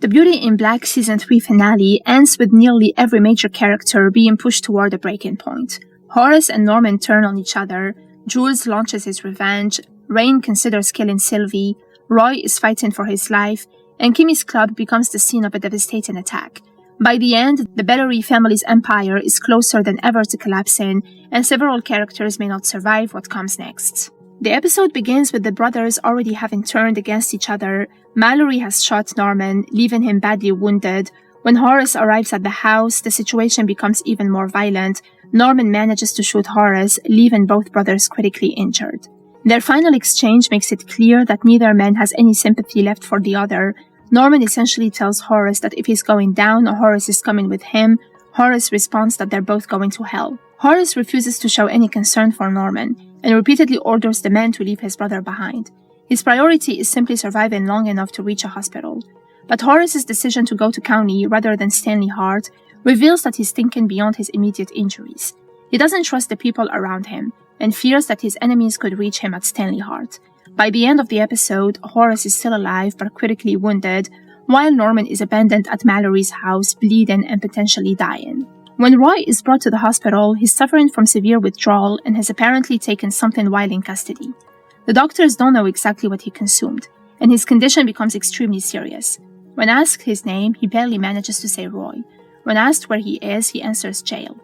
The Beauty in Black Season 3 finale ends with nearly every major character being pushed toward a breaking point. Horace and Norman turn on each other, Jules launches his revenge, Rain considers killing Sylvie, Roy is fighting for his life, and Kimmy's club becomes the scene of a devastating attack. By the end, the Bellary family's empire is closer than ever to collapsing, and several characters may not survive what comes next. The episode begins with the brothers already having turned against each other. Mallory has shot Norman, leaving him badly wounded. When Horace arrives at the house, the situation becomes even more violent. Norman manages to shoot Horace, leaving both brothers critically injured. Their final exchange makes it clear that neither man has any sympathy left for the other. Norman essentially tells Horace that if he's going down, Horace is coming with him. Horace responds that they're both going to hell. Horace refuses to show any concern for Norman, and repeatedly orders the man to leave his brother behind. His priority is simply surviving long enough to reach a hospital. But Horace's decision to go to County rather than Stanley Hart reveals that he's thinking beyond his immediate injuries. He doesn't trust the people around him, and fears that his enemies could reach him at Stanley Hart. By the end of the episode, Horace is still alive but critically wounded, while Norman is abandoned at Mallory's house, bleeding and potentially dying. When Roy is brought to the hospital, he's suffering from severe withdrawal and has apparently taken something while in custody. The doctors don't know exactly what he consumed, and his condition becomes extremely serious. When asked his name, he barely manages to say Roy. When asked where he is, he answers jail.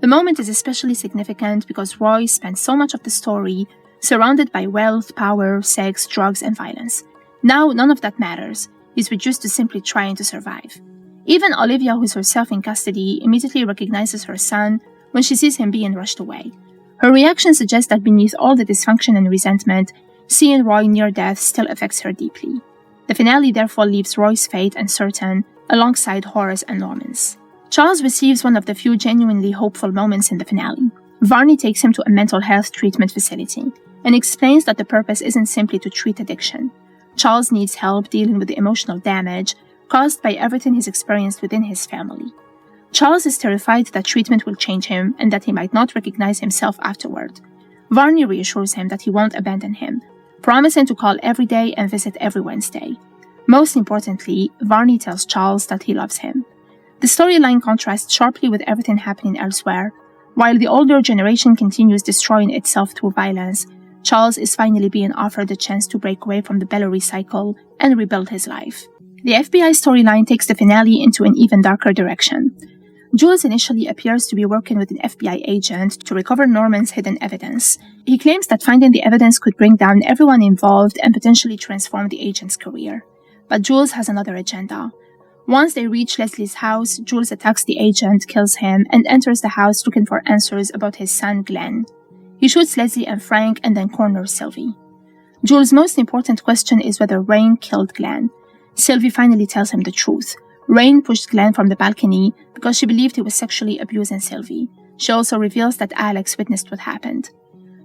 The moment is especially significant because Roy spends so much of the story surrounded by wealth, power, sex, drugs, and violence. Now, none of that matters. He's reduced to simply trying to survive. Even Olivia, who's herself in custody, immediately recognizes her son when she sees him being rushed away. Her reaction suggests that beneath all the dysfunction and resentment, seeing Roy near death still affects her deeply. The finale therefore leaves Roy's fate uncertain, alongside Horace and Norman's. Charles receives one of the few genuinely hopeful moments in the finale. Varney takes him to a mental health treatment facility and explains that the purpose isn't simply to treat addiction. Charles needs help dealing with the emotional damage caused by everything he's experienced within his family. Charles is terrified that treatment will change him and that he might not recognize himself afterward. Varney reassures him that he won't abandon him, promising to call every day and visit every Wednesday. Most importantly, Varney tells Charles that he loves him. The storyline contrasts sharply with everything happening elsewhere. While the older generation continues destroying itself through violence, Charles is finally being offered the chance to break away from the Bellary cycle and rebuild his life. The FBI storyline takes the finale into an even darker direction. Jules initially appears to be working with an FBI agent to recover Norman's hidden evidence. He claims that finding the evidence could bring down everyone involved and potentially transform the agent's career. But Jules has another agenda. Once they reach Leslie's house, Jules attacks the agent, kills him, and enters the house looking for answers about his son, Glenn. He shoots Leslie and Frank and then corners Sylvie. Jules' most important question is whether Rain killed Glenn. Sylvie finally tells him the truth. Rain pushed Glenn from the balcony because she believed he was sexually abusing Sylvie. She also reveals that Alex witnessed what happened.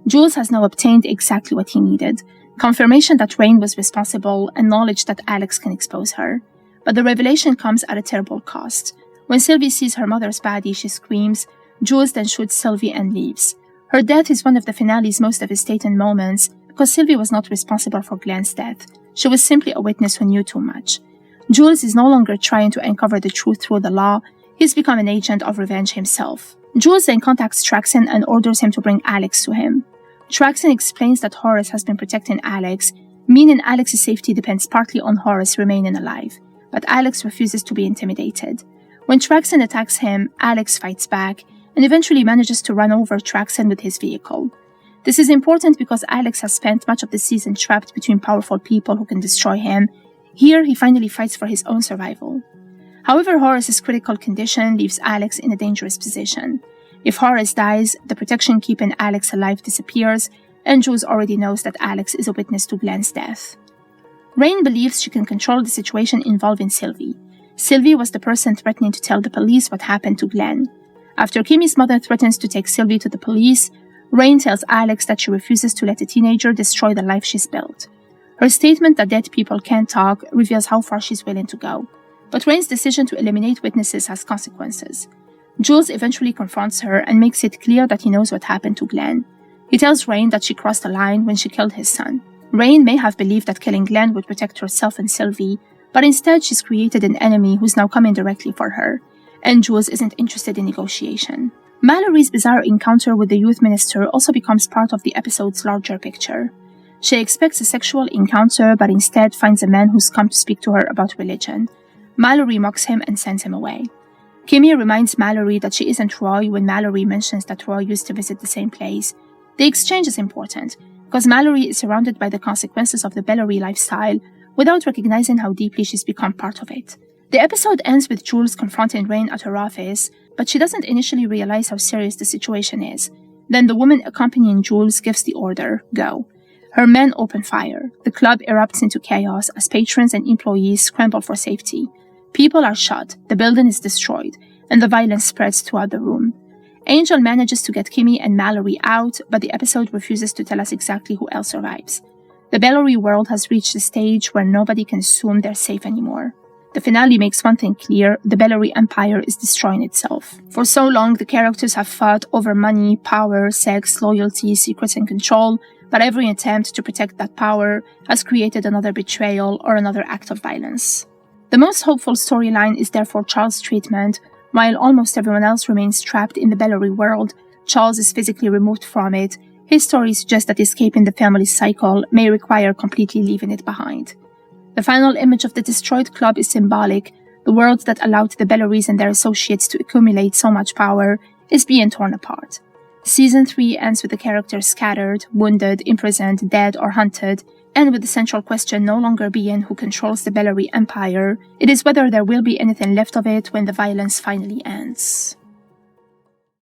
Jules has now obtained exactly what he needed: confirmation that Rain was responsible and knowledge that Alex can expose her. But the revelation comes at a terrible cost. When Sylvie sees her mother's body, she screams. Jules then shoots Sylvie and leaves. Her death is one of the finale's most devastating moments because Sylvie was not responsible for Glenn's death. She was simply a witness who knew too much. Jules is no longer trying to uncover the truth through the law. He's become an agent of revenge himself. Jules then contacts Traxon and orders him to bring Alex to him. Traxon explains that Horace has been protecting Alex, meaning Alex's safety depends partly on Horace remaining alive. But Alex refuses to be intimidated. When Traxon attacks him, Alex fights back and eventually manages to run over Traxon with his vehicle. This is important because Alex has spent much of the season trapped between powerful people who can destroy him. Here, he finally fights for his own survival. However, Horace's critical condition leaves Alex in a dangerous position. If Horace dies, the protection keeping Alex alive disappears, and Jules already knows that Alex is a witness to Glenn's death. Rain believes she can control the situation involving Sylvie. Sylvie was the person threatening to tell the police what happened to Glenn. After Kimmy's mother threatens to take Sylvie to the police, Rain tells Alex that she refuses to let a teenager destroy the life she's built. Her statement that dead people can't talk reveals how far she's willing to go. But Rain's decision to eliminate witnesses has consequences. Jules eventually confronts her and makes it clear that he knows what happened to Glenn. He tells Rain that she crossed the line when she killed his son. Rain may have believed that killing Glenn would protect herself and Sylvie, But instead, she's created an enemy who's now coming directly for her, and Jules isn't interested in negotiation. Mallory's bizarre encounter with the youth minister also becomes part of the episode's larger picture. She expects a sexual encounter, but instead finds a man who's come to speak to her about religion. Mallory mocks him and sends him away. Kimmy reminds Mallory that she isn't Roy when Mallory mentions that Roy used to visit the same place. The exchange is important, because Mallory is surrounded by the consequences of the Bellary lifestyle without recognizing how deeply she's become part of it. The episode ends with Jules confronting Rain at her office, but she doesn't initially realize how serious the situation is. Then the woman accompanying Jules gives the order, go. Her men open fire. The club erupts into chaos as patrons and employees scramble for safety. People are shot, the building is destroyed, and the violence spreads throughout the room. Angel manages to get Kimmy and Mallory out, but the episode refuses to tell us exactly who else survives. The Bellary world has reached a stage where nobody can assume they're safe anymore. The finale makes one thing clear: the Bellary Empire is destroying itself. For so long, the characters have fought over money, power, sex, loyalty, secrets, and control, but every attempt to protect that power has created another betrayal or another act of violence. The most hopeful storyline is therefore Charles' treatment. While almost everyone else remains trapped in the Bellary world, Charles is physically removed from it. His story suggests that escaping the family's cycle may require completely leaving it behind. The final image of the destroyed club is symbolic. The world that allowed the Bellaries and their associates to accumulate so much power is being torn apart. Season 3 ends with the characters scattered, wounded, imprisoned, dead, or hunted, and with the central question no longer being who controls the Bellary Empire. It is whether there will be anything left of it when the violence finally ends.